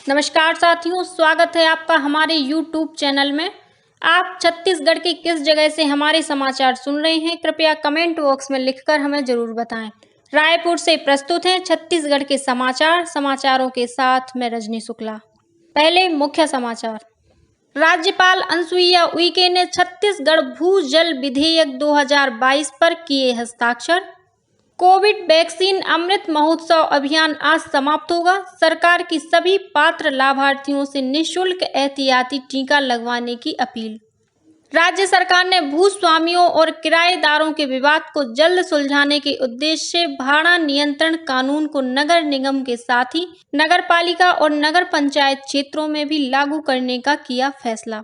नमस्कार साथियों, स्वागत है आपका हमारे YouTube चैनल में। आप छत्तीसगढ़ की किस जगह से हमारे समाचार सुन रहे हैं, कृपया कमेंट बॉक्स में लिखकर हमें जरूर बताएं। रायपुर से प्रस्तुत हैं छत्तीसगढ़ के समाचारों के साथ मैं रजनी शुक्ला। पहले मुख्य समाचार। राज्यपाल अनुसुईया उइके ने छत्तीसगढ़ भू जल विधेयक 2022 पर किए हस्ताक्षर। कोविड वैक्सीन अमृत महोत्सव अभियान आज समाप्त होगा। सरकार की सभी पात्र लाभार्थियों से निःशुल्क एहतियाती टीका लगवाने की अपील। राज्य सरकार ने भूस्वामियों और किराएदारों के विवाद को जल्द सुलझाने के उद्देश्य से भाड़ा नियंत्रण कानून को नगर निगम के साथ ही नगरपालिका और नगर पंचायत क्षेत्रों में भी लागू करने का किया फैसला।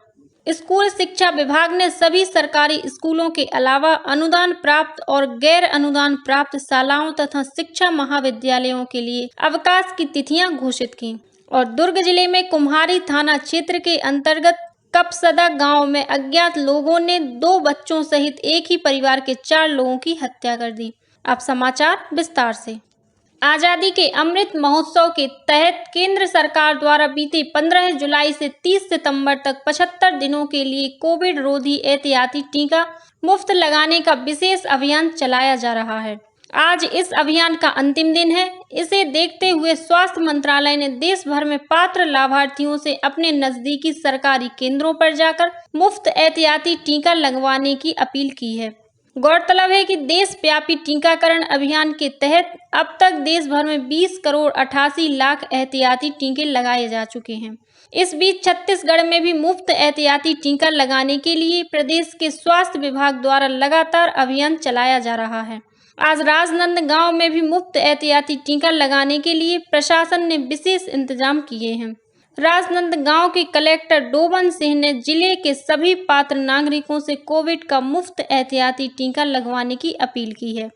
स्कूल शिक्षा विभाग ने सभी सरकारी स्कूलों के अलावा अनुदान प्राप्त और गैर अनुदान प्राप्त शालाओं तथा शिक्षा महाविद्यालयों के लिए अवकाश की तिथियां घोषित की। और दुर्ग जिले में कुम्हारी थाना क्षेत्र के अंतर्गत कपसदा गांव में अज्ञात लोगों ने 2 बच्चों सहित एक ही परिवार के 4 लोगों की हत्या कर दी। अब समाचार विस्तार से। आजादी के अमृत महोत्सव के तहत केंद्र सरकार द्वारा बीते 15 जुलाई से 30 सितंबर तक 75 दिनों के लिए कोविड रोधी एहतियाती टीका मुफ्त लगाने का विशेष अभियान चलाया जा रहा है। आज इस अभियान का अंतिम दिन है। इसे देखते हुए स्वास्थ्य मंत्रालय ने देश भर में पात्र लाभार्थियों से अपने नजदीकी सरकारी केंद्रों पर जाकर मुफ्त एहतियाती टीका लगवाने की अपील की है। गौरतलब है कि देशव्यापी टीकाकरण अभियान के तहत अब तक देश भर में 20 करोड़ 88 लाख एहतियाती टीके लगाए जा चुके हैं। इस बीच छत्तीसगढ़ में भी मुफ्त एहतियाती टीका लगाने के लिए प्रदेश के स्वास्थ्य विभाग द्वारा लगातार अभियान चलाया जा रहा है। आज राजनांदगांव में भी मुफ्त एहतियाती टीका लगाने के लिए प्रशासन ने विशेष इंतजाम किए हैं। राजनांदगांव के कलेक्टर डोबन सिंह ने जिले के सभी पात्र नागरिकों से कोविड का मुफ्त एहतियाती टीका लगवाने की अपील की है।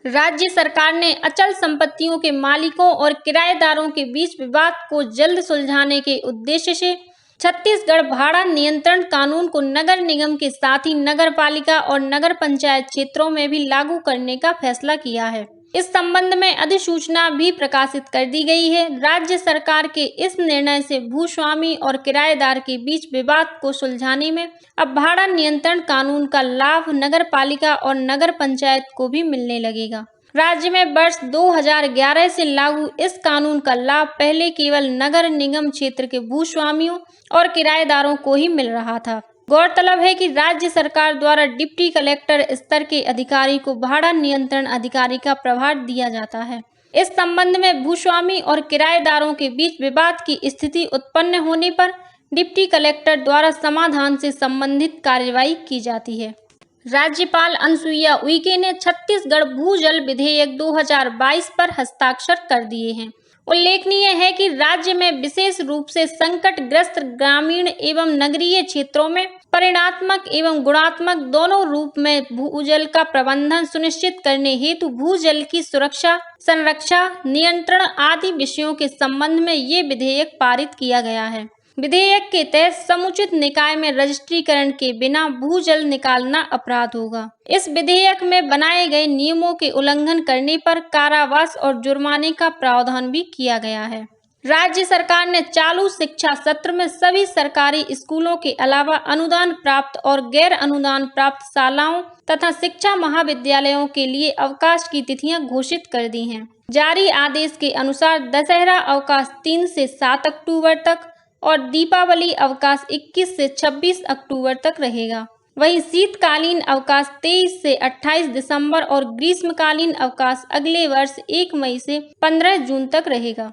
राज्य सरकार ने अचल संपत्तियों के मालिकों और किराएदारों के बीच विवाद को जल्द सुलझाने के उद्देश्य से छत्तीसगढ़ भाड़ा नियंत्रण कानून को नगर निगम के साथ ही नगरपालिका और नगर पंचायत क्षेत्रों में भी लागू करने का फैसला किया है। इस संबंध में अधिसूचना भी प्रकाशित कर दी गई है। राज्य सरकार के इस निर्णय से भूस्वामी और किराएदार के बीच विवाद को सुलझाने में अब भाड़ा नियंत्रण कानून का लाभ नगरपालिका और नगर पंचायत को भी मिलने लगेगा। राज्य में वर्ष 2011 से लागू इस कानून का लाभ पहले केवल नगर निगम क्षेत्र के भूस्वामियों और किराएदारों को ही मिल रहा था। गौरतलब है कि राज्य सरकार द्वारा डिप्टी कलेक्टर स्तर के अधिकारी को भाड़ा नियंत्रण अधिकारी का प्रभार दिया जाता है। इस संबंध में भूस्वामी और किराएदारों के बीच विवाद की स्थिति उत्पन्न होने पर डिप्टी कलेक्टर द्वारा समाधान से संबंधित कार्यवाही की जाती है। राज्यपाल अनुसुईया उइके ने छत्तीसगढ़ भू जल विधेयक 2022 पर हस्ताक्षर कर दिए हैं। उल्लेखनीय है कि राज्य में विशेष रूप से संकटग्रस्त ग्रामीण एवं नगरीय क्षेत्रों में परिणात्मक एवं गुणात्मक दोनों रूप में भूजल का प्रबंधन सुनिश्चित करने हेतु भूजल की सुरक्षा, संरक्षा, नियंत्रण आदि विषयों के संबंध में ये विधेयक पारित किया गया है। विधेयक के तहत समुचित निकाय में रजिस्ट्रीकरण के बिना भूजल निकालना अपराध होगा। इस विधेयक में बनाए गए नियमों के उल्लंघन करने पर कारावास और जुर्माने का प्रावधान भी किया गया है। राज्य सरकार ने चालू शिक्षा सत्र में सभी सरकारी स्कूलों के अलावा अनुदान प्राप्त और गैर अनुदान प्राप्त शालाओं तथा शिक्षा महाविद्यालयों के लिए अवकाश की तिथियां घोषित कर दी हैं। जारी आदेश के अनुसार दशहरा अवकाश 3 से 7 अक्टूबर तक और दीपावली अवकाश 21 से 26 अक्टूबर तक रहेगा। वहीं शीतकालीन अवकाश 23 से 28 दिसंबर और ग्रीष्मकालीन अवकाश अगले वर्ष 1 मई से 15 जून तक रहेगा।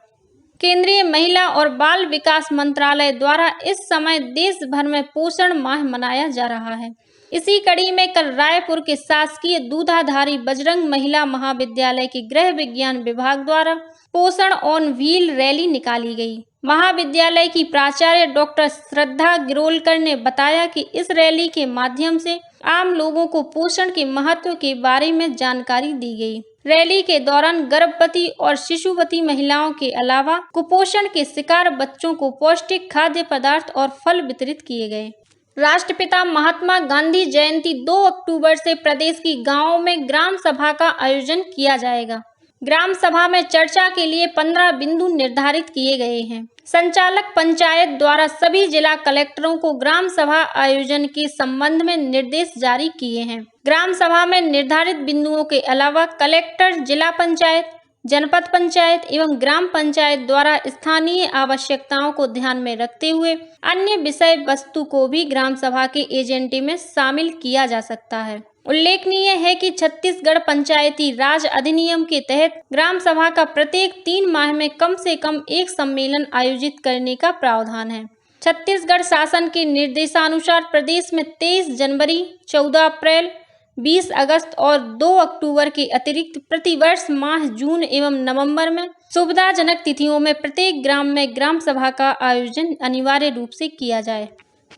केंद्रीय महिला और बाल विकास मंत्रालय द्वारा इस समय देश भर में पोषण माह मनाया जा रहा है। इसी कड़ी में कल रायपुर के शासकीय दूधाधारी बजरंग महिला महाविद्यालय के गृह विज्ञान विभाग द्वारा पोषण ऑन व्हील रैली निकाली गई। महाविद्यालय की प्राचार्य डॉक्टर श्रद्धा गिरोलकर ने बताया कि इस रैली के माध्यम से आम लोगों को पोषण के महत्व के बारे में जानकारी दी गई। रैली के दौरान गर्भवती और शिशुवती महिलाओं के अलावा कुपोषण के शिकार बच्चों को पौष्टिक खाद्य पदार्थ और फल वितरित किए गए। राष्ट्रपिता महात्मा गांधी जयंती 2 अक्टूबर से प्रदेश की गांवों में ग्राम सभा का आयोजन किया जाएगा। ग्राम सभा में चर्चा के लिए 15 बिंदु निर्धारित किए गए हैं। संचालक पंचायत द्वारा सभी जिला कलेक्टरों को ग्राम सभा आयोजन के संबंध में निर्देश जारी किए हैं। ग्राम सभा में निर्धारित बिंदुओं के अलावा कलेक्टर, जिला पंचायत, जनपद पंचायत एवं ग्राम पंचायत द्वारा स्थानीय आवश्यकताओं को ध्यान में रखते हुए अन्य विषय वस्तु को भी ग्राम सभा के एजेंडे में शामिल किया जा सकता है। उल्लेखनीय है कि छत्तीसगढ़ पंचायती राज अधिनियम के तहत ग्राम सभा का प्रत्येक 3 माह में कम से कम एक सम्मेलन आयोजित करने का प्रावधान है। छत्तीसगढ़ शासन के निर्देशानुसार प्रदेश में 23 जनवरी, 14 अप्रैल, 20 अगस्त और 2 अक्टूबर के अतिरिक्त प्रतिवर्ष माह जून एवं नवंबर में सुविधाजनक तिथियों में प्रत्येक ग्राम में ग्राम सभा का आयोजन अनिवार्य रूप से किया जाए।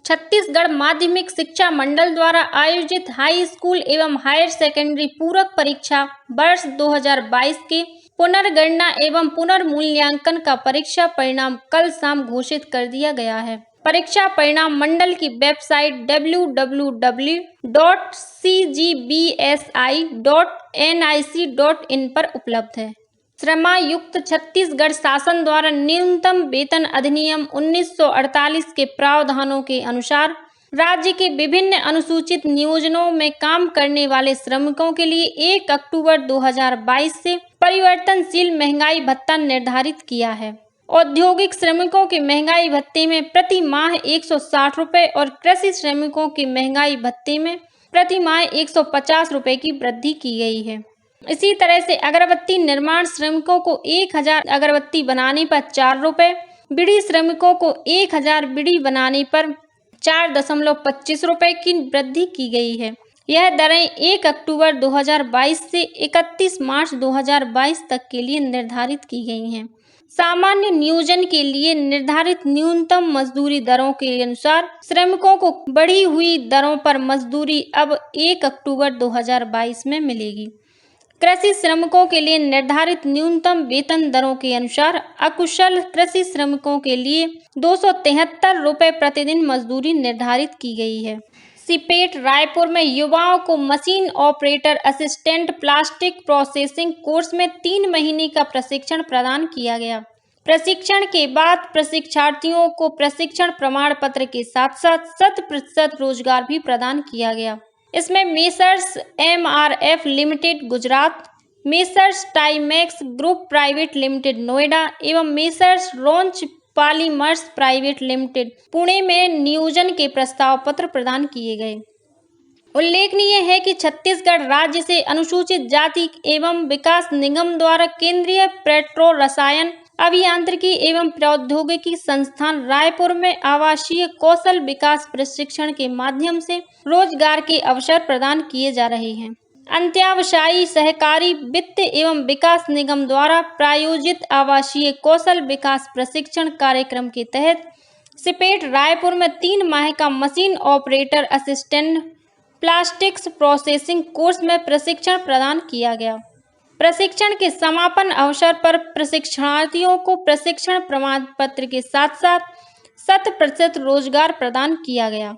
छत्तीसगढ़ माध्यमिक शिक्षा मंडल द्वारा आयोजित हाई स्कूल एवं हायर सेकेंडरी पूरक परीक्षा वर्ष 2022 के पुनर्गणना एवं पुनर्मूल्यांकन का परीक्षा परिणाम कल शाम घोषित कर दिया गया है। परीक्षा परिणाम मंडल की वेबसाइट www.cgbsi.nic.in पर उपलब्ध है। श्रमायुक्त छत्तीसगढ़ शासन द्वारा न्यूनतम वेतन अधिनियम 1948 के प्रावधानों के अनुसार राज्य के विभिन्न अनुसूचित नियोजनों में काम करने वाले श्रमिकों के लिए 1 अक्टूबर 2022 से परिवर्तनशील महंगाई भत्ता निर्धारित किया है। औद्योगिक श्रमिकों के महंगाई भत्ते में प्रति माह 160 रुपये और कृषि श्रमिकों के महंगाई भत्ते में प्रति माह 150 रुपये की वृद्धि की गई है। इसी तरह से अगरबत्ती निर्माण श्रमिकों को 1000 अगरबत्ती बनाने पर 4 रुपये, बीड़ी श्रमिकों को 1000 बीड़ी बनाने पर 4.25 रुपये की वृद्धि की गई है। यह दरें 1 अक्टूबर 2022 से 31 मार्च 2022 तक के लिए निर्धारित की गई हैं। सामान्य नियोजन के लिए निर्धारित न्यूनतम मजदूरी दरों के अनुसार श्रमिकों को बढ़ी हुई दरों पर मजदूरी अब 1 अक्टूबर 2022 में मिलेगी। कृषि श्रमिकों के लिए निर्धारित न्यूनतम वेतन दरों के अनुसार अकुशल कृषि श्रमिकों के लिए 273 रुपये प्रतिदिन मजदूरी निर्धारित की गई है। सिपेट रायपुर में युवाओं को machine operator assistant plastic processing course में 3 महीने का प्रशिक्षण प्रदान किया गया। प्रशिक्षण के बाद प्रशिक्षार्थियों को प्रशिक्षण प्रमाण पत्र के साथ साथ 100% रोजगार भी प्रदान किया गया। इसमें messrs MRF limited Gujarat, messrs टाइमैक्स ग्रुप प्राइवेट लिमिटेड नोएडा एवं messrs Ronch polymers private limited Pune में नियोजन के प्रस्ताव पत्र प्रदान किए गए। उल्लेखनीय है कि छत्तीसगढ़ राज्य से अनुसूचित जाति एवं विकास निगम द्वारा केंद्रीय पेट्रो रसायन अभियांत्रिकी एवं प्रौद्योगिकी संस्थान रायपुर में आवासीय कौशल विकास प्रशिक्षण के माध्यम से रोजगार के अवसर प्रदान किए जा रहे हैं। अंत्यावसायी सहकारी वित्त एवं विकास निगम द्वारा प्रायोजित आवासीय कौशल विकास प्रशिक्षण कार्यक्रम के तहत सिपेट रायपुर में 3 माह का machine operator assistant plastics processing course में प्रशिक्षण प्रदान किया गया। प्रशिक्षण के समापन अवसर पर प्रशिक्षणार्थियों को प्रशिक्षण प्रमाण पत्र के साथ साथ 100% रोजगार प्रदान किया गया।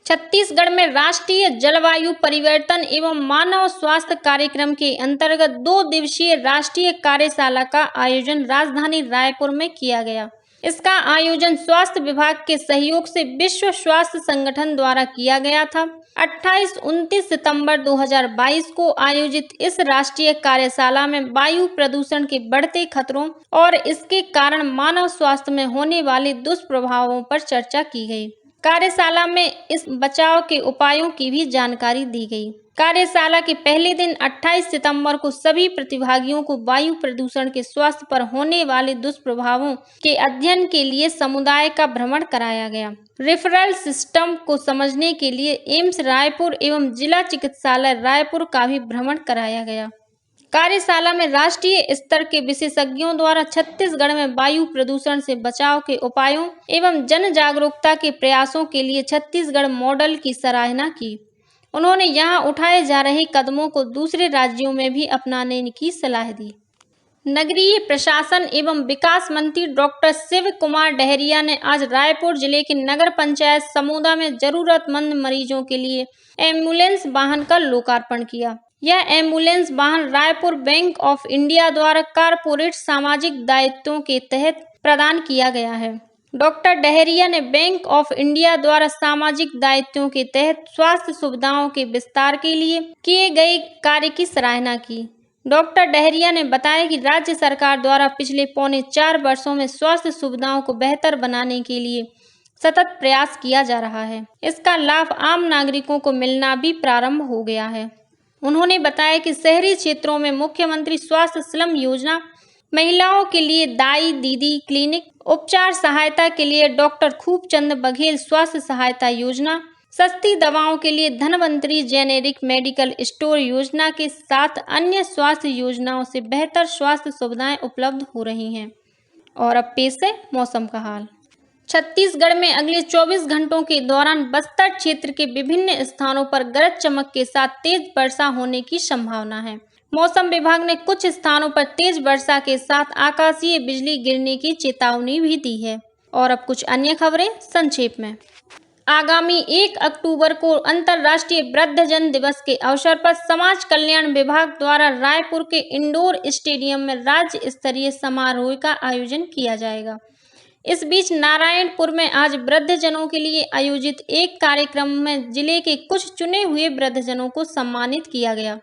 छत्तीसगढ़ में राष्ट्रीय जलवायु परिवर्तन एवं मानव स्वास्थ्य कार्यक्रम के अंतर्गत 2 दिवसीय राष्ट्रीय कार्यशाला का आयोजन राजधानी रायपुर में किया गया। इसका आयोजन स्वास्थ्य विभाग के सहयोग से विश्व स्वास्थ्य संगठन द्वारा किया गया था। 28-29 सितंबर 2022 को आयोजित इस राष्ट्रीय कार्यशाला में वायु प्रदूषण के बढ़ते खतरों और इसके कारण मानव स्वास्थ्य में होने वाले दुष्प्रभावों पर चर्चा की गई। कार्यशाला में इस बचाव के उपायों की भी जानकारी दी गई। कार्यशाला के पहले दिन 28 सितंबर को सभी प्रतिभागियों को वायु प्रदूषण के स्वास्थ्य पर होने वाले दुष्प्रभावों के अध्ययन के लिए समुदाय का भ्रमण कराया गया। रेफरल सिस्टम को समझने के लिए एम्स रायपुर एवं जिला चिकित्सालय रायपुर का भी भ्रमण कराया गया। कार्यशाला में राष्ट्रीय स्तर के विशेषज्ञों द्वारा छत्तीसगढ़ में वायु प्रदूषण से बचाव के उपायों एवं जन जागरूकता के प्रयासों के लिए छत्तीसगढ़ मॉडल की सराहना की। उन्होंने यहां उठाए जा रहे कदमों को दूसरे राज्यों में भी अपनाने की सलाह दी। नगरीय प्रशासन एवं विकास मंत्री डॉक्टर शिव कुमार डहरिया ने आज रायपुर जिले के नगर पंचायत समूदा में जरूरतमंद मरीजों के लिए एम्बुलेंस वाहन का लोकार्पण किया। यह एम्बुलेंस वाहन रायपुर बैंक ऑफ इंडिया द्वारा कॉरपोरेट सामाजिक दायित्वों के तहत प्रदान किया गया है। डॉक्टर डहरिया ने बैंक ऑफ इंडिया द्वारा सामाजिक दायित्वों के तहत स्वास्थ्य सुविधाओं के विस्तार के लिए किए गए कार्य की सराहना की। डॉक्टर डहरिया ने बताया कि राज्य सरकार द्वारा पिछले 4.25 वर्षों में स्वास्थ्य सुविधाओं को बेहतर बनाने के लिए सतत प्रयास किया जा रहा है। इसका लाभ आम नागरिकों को मिलना भी प्रारंभ हो गया है। उन्होंने बताया कि शहरी क्षेत्रों में मुख्यमंत्री स्वास्थ्य स्लम योजना, महिलाओं के लिए दाई दीदी क्लिनिक, उपचार सहायता के लिए डॉक्टर खूबचंद बघेल स्वास्थ्य सहायता योजना, सस्ती दवाओं के लिए धनवंतरी जेनेरिक मेडिकल स्टोर योजना के साथ अन्य स्वास्थ्य योजनाओं से बेहतर स्वास्थ्य सुविधाएं उपलब्ध हो रही हैं। और अब पेश है मौसम का हाल। छत्तीसगढ़ में अगले 24 घंटों के दौरान बस्तर क्षेत्र के विभिन्न स्थानों पर गरज चमक के साथ तेज वर्षा होने की संभावना है। मौसम विभाग ने कुछ स्थानों पर तेज वर्षा के साथ आकाशीय बिजली गिरने की चेतावनी भी दी है। और अब कुछ अन्य खबरें संक्षेप में। आगामी 1 अक्टूबर को अंतर्राष्ट्रीय वृद्धजन दिवस के अवसर पर समाज कल्याण विभाग द्वारा रायपुर के इंडोर स्टेडियम में राज्य स्तरीय समारोह का आयोजन किया जाएगा। इस बीच नारायणपुर में आज वृद्धजनों के लिए आयोजित एक कार्यक्रम में जिले के कुछ चुने हुए वृद्धजनों को सम्मानित किया गया।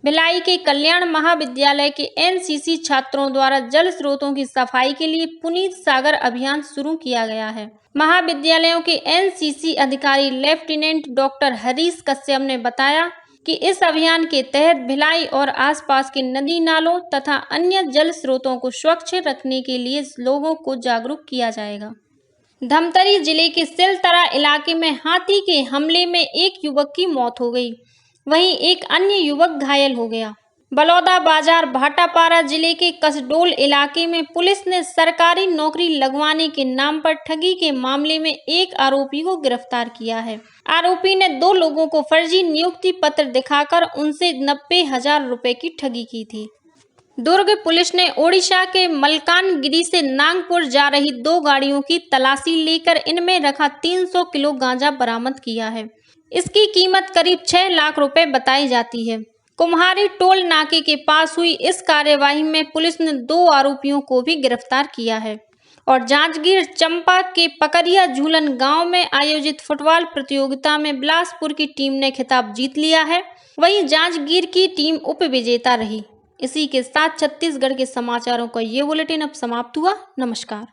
भिलाई के कल्याण महाविद्यालय के एनसीसी छात्रों द्वारा जल स्रोतों की सफाई के लिए पुनीत सागर अभियान शुरू किया गया है। महाविद्यालयों के एनसीसी अधिकारी लेफ्टिनेंट डॉक्टर हरीश कश्यप ने बताया कि इस अभियान के तहत भिलाई और आसपास के नदी नालों तथा अन्य जल स्रोतों को स्वच्छ रखने के लिए लोगों को जागरूक किया जाएगा। धमतरी जिले के सिलतरा इलाके में हाथी के हमले में एक युवक की मौत हो गई, वहीं एक अन्य युवक घायल हो गया। बलौदा बाजार भाटापारा जिले के कसडोल इलाके में पुलिस ने सरकारी नौकरी लगवाने के नाम पर ठगी के मामले में एक आरोपी को गिरफ्तार किया है। आरोपी ने 2 लोगों को फर्जी नियुक्ति पत्र दिखाकर उनसे 90,000 रुपए की ठगी की थी। दुर्ग पुलिस ने ओडिशा के मलकानगिरी से नागपुर जा रही 2 गाड़ियों की तलाशी लेकर इनमें रखा 300 किलो गांजा बरामद किया है। इसकी कीमत करीब 6 लाख रुपए बताई जाती है। कुम्हारी टोल नाके के पास हुई इस कार्यवाही में पुलिस ने 2 आरोपियों को भी गिरफ्तार किया है। और जांजगीर चंपा के पकरिया झूलन गांव में आयोजित फुटबॉल प्रतियोगिता में बिलासपुर की टीम ने खिताब जीत लिया है, वहीं जांजगीर की टीम उप विजेता रही। इसी के साथ छत्तीसगढ़ के समाचारों का ये बुलेटिन अब समाप्त हुआ। नमस्कार।